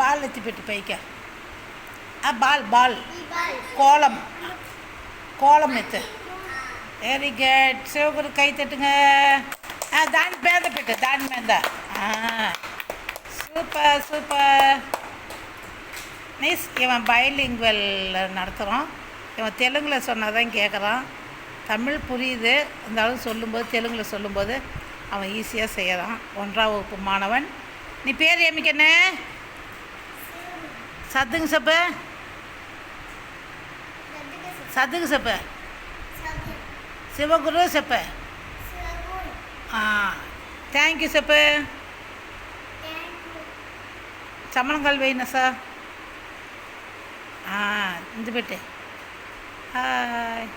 ball ఎత్తిపెట్టు పైకి ball ball கோலம் கோலம் எத்து வெரி குட் சிவகுரு கை தட்டுங்க దాని మీద పెట్టు దాని మీద சூப்பர் சூப்பர் நைஸ் இவன் பைலிங்குவல் நடத்துகிறோம் இவன் தெலுங்கில் சொன்னால் தான் கேட்குறான் தமிழ் புரியுது இருந்தாலும் சொல்லும்போது தெலுங்கில் சொல்லும்போது அவன் ஈஸியாக செய்கிறான் 1ஆம் வகுப்பு மாணவன் நீ பேர் ஏமிக்கண்ணே சத்துங்க சப்பு சத்துங்க சப்பு சிவகுரு சப்பு தேங்க்யூ சப்பு சமணங்கால் வைன சார் இந்த பெட்டு ஹாய்